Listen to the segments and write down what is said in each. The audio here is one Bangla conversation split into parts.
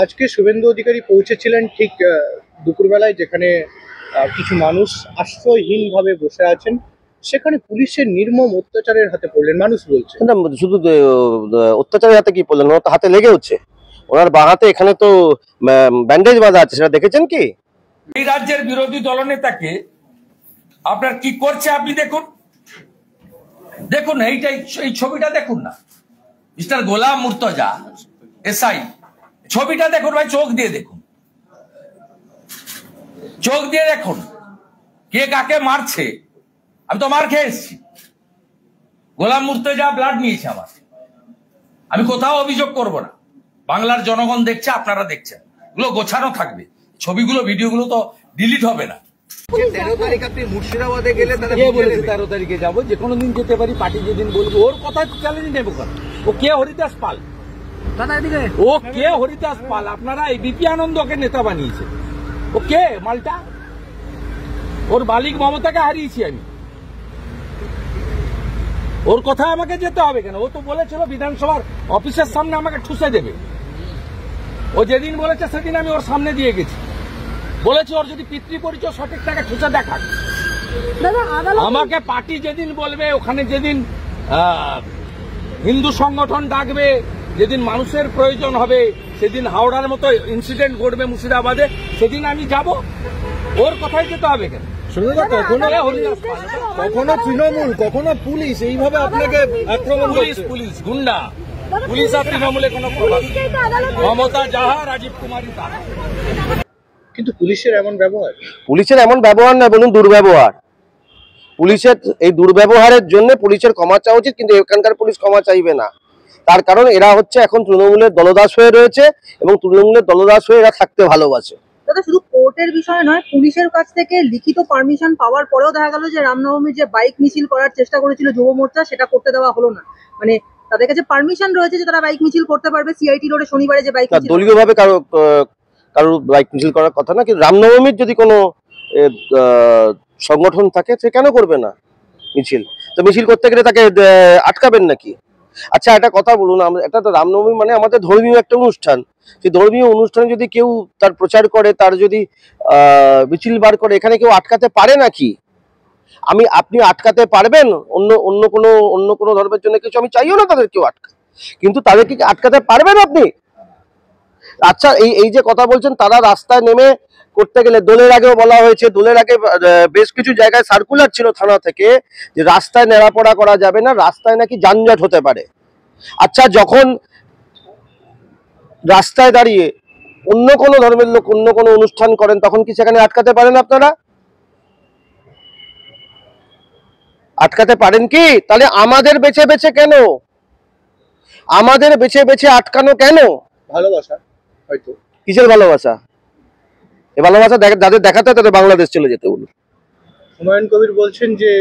আজকে শুভেন্দু অধিকারী পৌঁছেছিলেন ঠিক দুপুরবেলায়, যেখানে কিছু মানুষ আশ্রয়হীনভাবে বসে আছেন। সেখানে পুলিশের নির্মম অত্যাচারের হাতে পড়লেন মানুষ বলছে। না, শুধু অত্যাচারের হাতে কি পড়লেন, ওনার তো হাতে লেগে হচ্ছে। ওনার বাঁ হাতে এখানে তো ব্যান্ডেজ বাঁধা আছে, সেটা দেখেছেন কি? এই রাজ্যের বিরোধী দলনেতাকে আপনার কি করছে আপনি দেখুন, দেখুন এইটাই, এই ছবিটা দেখুন না, মিস্টার গোলাম মুর্তজা এসআই, ছবিটা দেখুন ভাই, চোখ দিয়ে দেখুন, চোখ দিয়ে দেখুন কে কাকে মারছে। আমি তো মার খেয়ে এসেছি, গোলাম মুর্তজা ব্লাড নিয়েছে আমার, আমি কোথাও অভিযোগ করব না। বাংলার জনগণ দেখছে, আপনারা দেখছেন, এগুলো গোছানো থাকবে, ছবিগুলো ভিডিওগুলো তো ডিলিট হবে না। 13 তারিখ আপনি মুর্শিদাবাদে গেলে তাহলে 13 তারিখে যাবো, যে কোনো দিন যেতে পারি, পার্টি যেদিন বলবো। ওর কথা চ্যালেঞ্জ নেবো কেন? ও কে হরিদাস পাল? ও কে হরিদাস পাল? আপনারা এবিপি আনন্দকে নেতা বানিয়েছে। ও কে মালটা? ওর মালিক মমতাকে হারিয়েছি আমি। ওর কথা আমাকে যেতে হবে কেন? ও তো বলেছিল বিধানসভার অফিসের সামনে আমাকে ঠুসে দেবে। ও যেদিন বলেছে সেদিন আমি ওর সামনে দিয়ে গেছি, বলেছি ওর যদি পিতৃ পরিচয় সঠিক টাকা ঠুসে দেখাক। আমাকে পার্টি যেদিন বলবে, ওখানে যেদিন হিন্দু সংগঠন ডাকবে, যেদিন মানুষের প্রয়োজন হবে, সেদিন হাওড়ার মতো ইনসিডেন্ট ঘটবে মুর্শিদাবাদে, সেদিন আমি যাব। ওর কথাই যেতে হবে কেন? কখনো তৃণমূল, কখনো পুলিশ এইভাবে আপনাকে আক্রমণ করছে। পুলিশ গুন্ডা, পুলিশ আর তৃণমূলে কোনো প্রভাব নেই। মমতা যাহা, রাজীব কুমারী তাহা। কিন্তু পুলিশের এমন ব্যবহার, পুলিশের এমন ব্যবহার না, বলুন দুর্ব্যবহার। পুলিশের এই দুর্ব্যবহারের জন্য পুলিশের ক্ষমা চাওয়া উচিত, কিন্তু এখানকার পুলিশ ক্ষমা চাইবে না। তার কারণ এরা হচ্ছে এখন তৃণমূলের দলদাস হয়ে রয়েছে, এবং তৃণমূলের দলদাস হয়ে এরা থাকতে ভালোবাসে। দাদা, শুধু কোর্টের বিষয় নয়, পুলিশের কাছ থেকে লিখিত পারমিশন পাওয়ার পরেও দেখা গেল যে রামনবমীর যে বাইক মিছিল করার চেষ্টা করেছিল যুব মোর্চা, সেটা করতে দেওয়া হলো না। মানে তাদের কাছে পারমিশন রয়েছে যে তারা বাইক মিছিল করতে পারবে, সিআইটি রোডে শনিবারে যে বাইক মিছিল। দলীয়ভাবে কারোর বাইক মিছিল করার কথা না, কিন্তু রামনবমীর যদি কোনো সংগঠন থাকে, সে কেন করবে না মিছিল? তো মিছিল করতে গেলে তাকে আটকাবেন নাকি? আচ্ছা, একটা কথা বলুন, এটা তো রামনবমী মানে আমাদের ধর্মীয় একটা অনুষ্ঠান। সেই ধর্মীয় অনুষ্ঠানে যদি কেউ তার প্রচার করে, তার যদি মিছিল বার করে, এখানে কেউ আটকাতে পারে নাকি? আপনি আটকাতে পারবেন? অন্য কোনো ধর্মের জন্য কিছু আমি চাইও না তাদের কেউ আটকা, কিন্তু তাদেরকে আটকাতে পারবেন আপনি? আচ্ছা, এই যে কথা বলছেন, তারা রাস্তায় নেমে করতে গেলে, দোলের আগেও বলা হয়েছে, দোলের আগে বেশ কিছু জায়গায় সার্কুলার ছিল থানা থেকে যে রাস্তায় নেড়াপড়া করা যাবে না, রাস্তায় নাকি যানজট হতে পারে। আচ্ছা, যখন রাস্তায় দাঁড়িয়ে অন্য কোনো ধর্মের লোক অন্য কোনো অনুষ্ঠান করেন, তখন কি সেখানে আটকাতে পারেন আপনারা? আটকাতে পারেন কি? তাহলে আমাদের বেছে বেছে কেন, আমাদের বেছে বেছে আটকানো কেন? ভালোবাসা হয়তো। কিসের ভালোবাসা? এই ভালোবাসা যাদের দেখাতে হয় তাদের বাংলাদেশ চলে যেতে বলুন। হুমায়ুন কবির বলছেন যে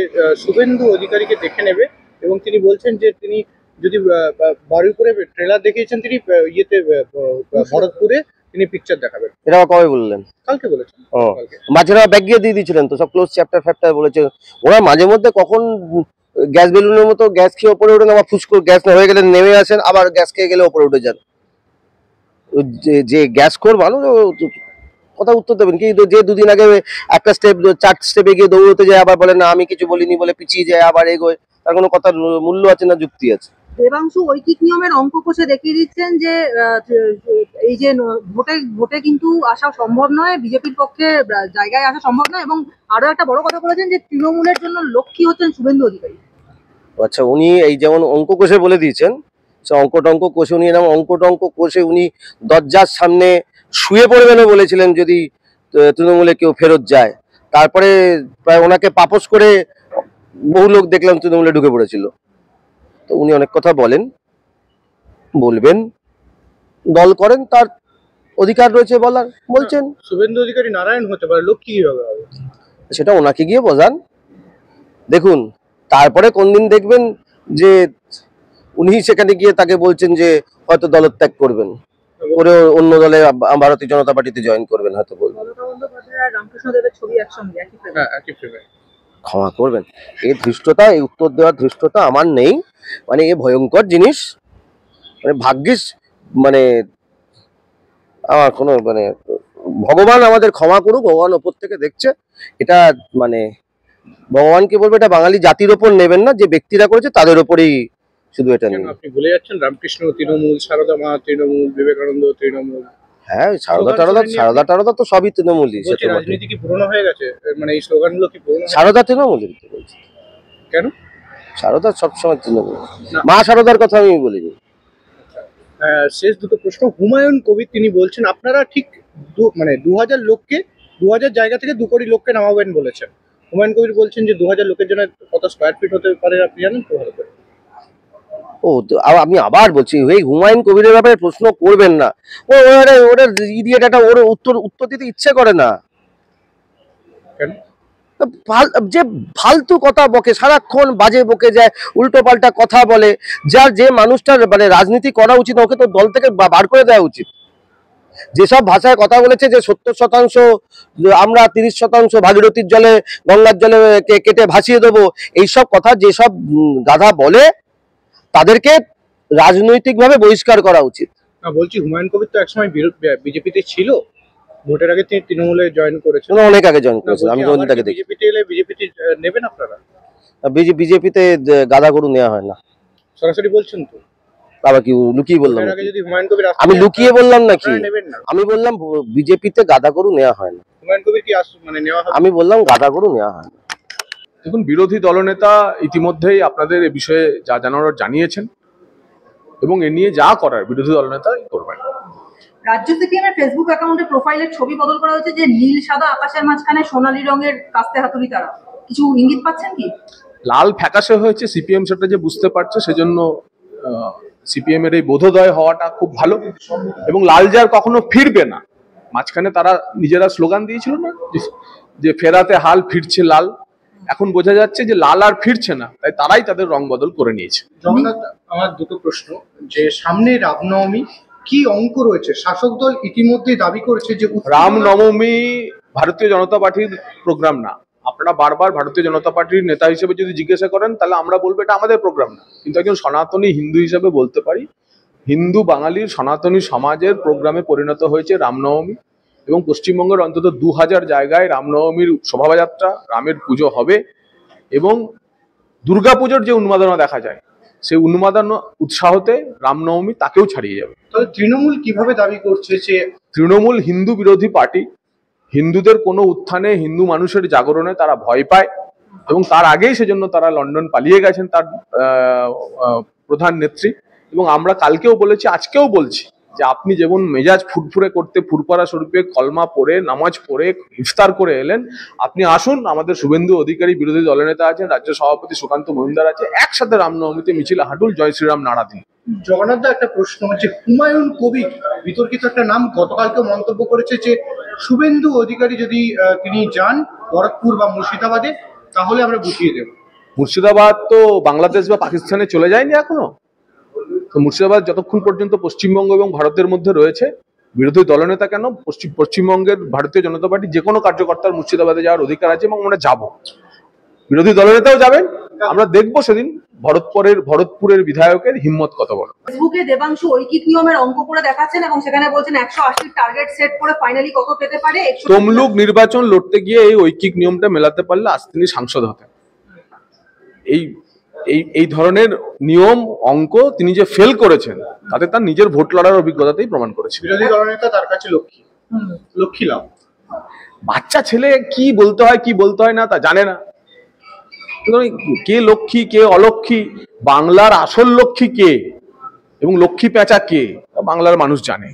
শুভেন্দু অধিকারীকে দেখে নেবে, এবং তিনি বলছেন যে তিনি যদি বারুইপুরে ট্রেলার দেখিয়েছেন, তিনি ইয়েতে ভরতপুরে তিনি পিকচার দেখাবেন। এটা কবে বললেন? কালকে বলেছেন। মাঝে ব্যাগ গিয়ে দিয়ে দিয়েছিলেন তো, সব ক্লোজ চ্যাপ্টার বলেছে। ওরা মাঝে মধ্যে কখন গ্যাস বেলুনের মতো গ্যাস খেয়ে ওপরে ওঠেন, আবার ফুসকো গ্যাস না হয়ে গেলে নেমে আসেন, আবার গ্যাস খেয়ে গেলে ওপরে উঠে যান। যে গ্যাস খোর মানুষ, কথা উত্তর দেবেন কি? যে দুদিন আগে একটা স্টেপ 4 স্টেপ এগিয়ে দৌড়তে যায়, আবার বলে না আমি কিছু বলিনি বলে পিছিয়ে যায়, আবার এগোয়, তার কোনো কথার মূল্য আছে না যুক্তি আছে? দেবাংশু ঐকিক নিয়মের অঙ্ক কষে দেখিয়ে দিচ্ছেন যে এই যে ভোটে কিন্তু আসা সম্ভব নয়, বিজেপির পক্ষে জায়গায় আসা সম্ভব নয়, এবং আরো একটা বড় কথা বলেছেন যে তৃণমূলের জন্য লক্ষ্মী হচ্ছেন শুভেন্দু অধিকারী। আচ্ছা, উনি এই যেমন অঙ্ক কষে বলে দিয়েছেন, সে অঙ্ক কষে উনি এরকম অঙ্ক কষে উনি দরজার সামনে শুয়ে পড়বেনও বলেছিলেন যদি তৃণমূলে কেউ ফেরত যায়। তারপরে প্রায় ওনাকে পাপস করে বহু লোক দেখলাম তৃণমূলে ঢুকে পড়েছিল। তো উনি অনেক কথা বলবেন, দল করেন, তার অধিকার রয়েছে বলার, বলছেন। শুভেন্দু অধিকারী নারায়ণ হতে পারে, লক্ষ্মী কিভাবে হবে সেটা ওনাকে গিয়ে বোঝান। দেখুন, তারপরে কোন দিন দেখবেন যে উনি সেখানে গিয়ে তাকে বলছেন যে হয়তো দলত্যাগ করবেন, করে অন্য দলে ভারতীয় জনতা পার্টিতে জয়েন করবেন, হয়তো বলবেন। ক্ষমা করবেন, এই ধৃষ্টতা, এই উত্তর দেওয়ার ধৃষ্টতা আমার নেই। মানে এ ভয়ঙ্কর জিনিস, মানে ভাগ্যিস, মানে আমার কোনো মানে ভগবান আমাদের ক্ষমা করুক, ভগবান ওপর থেকে দেখছে। এটা মানে ভগবানকে বলবো এটা বাঙালি জাতির ওপর নেবেন না, যে ব্যক্তিরা করেছে তাদের ওপরেই শুধু এটা কেন নেবেন। আপনি বলে যাচ্ছেন রামকৃষ্ণ তৃণমূল, সারদা মা তৃণমূল, বিবেকানন্দ তৃণমূল। হ্যাঁ, সারদা তো সবই তৃণমূলই। বলছি রাজনীতি কি পুরনো হয়ে গেছে, মানে এই স্লোগানগুলো কি পুরনো? সারদা তৃণমূলের তো বলছি। কেন? সারদা সবসময় তৃণমূল, না। মা সারদার কথা আমি বলিনি। শেষ দুটো প্রশ্ন। হুমায়ুন কবির তিনি বলছেন আপনারা ঠিক মানে 2000 লোককে 2000 জায়গা থেকে 2 কোটি লোককে নামাবেন বলেছেন। হুমায়ুন কবির বলছেন যে 2000 লোকের জন্য কত স্কয়ার ফিট হতে পারে আপনি জানেন তো ভালো করে? আমি আবার বলছি, এই হুমায়ুন কবিরের ব্যাপারে প্রশ্ন করবেন না। ওরা ইডিয়েট, একটা ওর উত্তর দিতে ইচ্ছে করে না। কেন? যে ফালতু কথা বকে, সারাক্ষণ বাজে বকে যায়, উল্টো পাল্টা কথা বলে, যার যে মানুষটার মানে রাজনীতি করা উচিত ওকে তো দল থেকে বার করে দেওয়া উচিত। যেসব ভাষায় কথা বলেছে যে 70% আমরা 30% ভাগীরথীর জলে গঙ্গার জলে কেটে ভাসিয়ে দেবো, এইসব কথা যেসব গাধা বলে তাদেরকে রাজনৈতিকভাবে বহিষ্কার করা উচিত। না, বলছি হুমায়ুন কবির তো একসময় বিজেপিতে ছিল, ভোটের আগে তিনি তৃণমূলে জয়েন করেছেন। অনেক আগে জয়েন করেছেন, আমি যখন তাকে দেখি। বিজেপিতে এলে বিজেপিতে নেবেন আপনারা? বিজেপিতে গাদা গরু নেওয়া হয় না। সরাসরি বলছেন তো? আবার কি লুকিয়ে বললাম? আগে যদি হুমায়ুন কবির আমি লুকিয়ে বললাম নাকি? নেবেন না? আমি বললাম বিজেপিতে গাদা গরু নেওয়া হয় না। হুমায়ুন কবির কি মানে নেওয়া হবে? আমি বললাম গাদা গরু নেওয়া হয় না। দেখুন, বিরোধী দলনেতা ইতিমধ্যেই আপনাদের এ বিষয়ে যা জানানোর জানিয়েছেন এবং এ নিয়ে যা করার বিরোধী দলনেতাই করবেন। রাজ্য সিপিএম এর ফেসবুক অ্যাকাউন্টে প্রোফাইলের ছবি বদল করা হয়েছে, যে নীল সাদা আকাশের মাঝখানে সোনালী রঙের কাস্তে হাতুড়ি তারা। কিছু ইঙ্গিত পাচ্ছেন কি? লাল ফ্যাকাশে হয়েছে, সিপিএম সেটা যে বুঝতে পারছে, সেজন্য সিপিএম এর এই বোধোদয় হওয়াটা খুব ভালো। এবং লাল যার কখনো ফিরবে না, মাঝখানে তারা নিজেরা স্লোগান দিয়েছিল না যে ফেরাতে হাল ফিরছে লাল, এখন বোঝা যাচ্ছে যে লাল আর ফিরছে না, তাই তারাই তাদের রং বদল করে নিয়েছে। জগন্নাথ, আমার দুটো প্রশ্ন, যে সামনে রামনবমী, কি অঙ্ক রয়েছে? শাসক দল ইতিমধ্যে দাবি করেছে যে রামনবমী ভারতীয় জনতা পার্টির প্রোগ্রাম না। আপনারা বারবার ভারতীয় জনতা পার্টির নেতা হিসেবে যদি জিজ্ঞাসা করেন তাহলে আমরা বলবো এটা আমাদের প্রোগ্রাম না, কিন্তু একজন সনাতনী হিন্দু হিসেবে বলতে পারি হিন্দু বাঙালির সনাতনী সমাজের প্রোগ্রামে পরিণত হয়েছে রামনবমী। এবং পশ্চিমবঙ্গের অন্তত 2000 জায়গায় রামনবমীর শোভাযাত্রা, রামের পুজো হবে এবং দুর্গাপুজোর যে উন্মাদনা দেখা যায় সেই উন্মাদনা উৎসাহতে রামনবমী তাকেও ছাড়িয়ে যাবে। তবে তৃণমূল কিভাবে দাবি করছে যে তৃণমূল হিন্দু বিরোধী পার্টি, হিন্দুদের কোনো উত্থানে, হিন্দু মানুষের জাগরণে তারা ভয় পায় এবং তার আগেই সেজন্য তারা লন্ডন পালিয়ে গেছেন তার প্রধান নেত্রী। এবং আমরা কালকেও বলেছি, আজকেও বলছি যে আপনি যেমন মেজাজ ফুরফুরে করতে ফুরফুরা স্বরূপে কলমা পড়ে নামাজ পড়ে ইফতার করে এলেন, আপনি আসুন, আমাদের শুভেন্দু অধিকারী বিরোধী দলনেতা আছেন, রাজ্য সভাপতি সুকান্ত মজুমদার আছে, একসাথে রামনবমীতে মিছিল হাঁটুল, জয় শ্রীরাম নারা দিন। জগন্নাথ দা, একটা প্রশ্ন হচ্ছে হুমায়ুন কবির বিতর্কিত একটা নাম গতকালকে মন্তব্য করেছে যে শুভেন্দু অধিকারী যদি তিনি যান ভরতপুর বা মুর্শিদাবাদে তাহলে আমরা বুঝিয়ে দেব। মুর্শিদাবাদ তো বাংলাদেশ বা পাকিস্তানে চলে যায়নি এখনো, তো মুর্শিদাবাদ যতক্ষণ পর্যন্ত পশ্চিমবঙ্গ এবং ভারতের মধ্যে রয়েছে, বিরোধী দলনেতা কেন, পশ্চিমবঙ্গের ভারতীয় জনতা পার্টি যে কোনো কার্যকর্তার মুর্শিদাবাদে যাওয়ার অধিকার আছে এবং আমরা যাব, বিরোধী দলনেতাও যাবেন। আমরা দেখবো সেদিন ভরতপুরের বিধায়কের হিম্মত কত বড়। ফেসবুকে দেবাংশু ঐকিক নিয়মের অঙ্ক করে দেখাচ্ছেন এবং সেখানে বলছেন 180 টার্গেট সেট করে ফাইনালি কত পেতে পারে। তমলুক নির্বাচন লড়তে গিয়ে এই ঐকিক নিয়মটা মেলাতে পারলে আজ তিনি সাংসদ হতেন। এই ধরনের নিয়ম অঙ্ক তিনি যে ফেল করেছেন তাতে তার নিজের ভোট লড়ার অভিজ্ঞতাতেই প্রমাণ করেছে। বিরোধী দলনেতা তার কাছে লক্ষ্মী লাভ। বাচ্চা ছেলে কি বলতে হয় কি বলতে হয় না তা জানে না। কে লক্ষ্মী কে অলক্ষ্মী, বাংলার আসল লক্ষ্মী কে এবং লক্ষ্মী পেঁচা কে, বাংলার মানুষ জানে।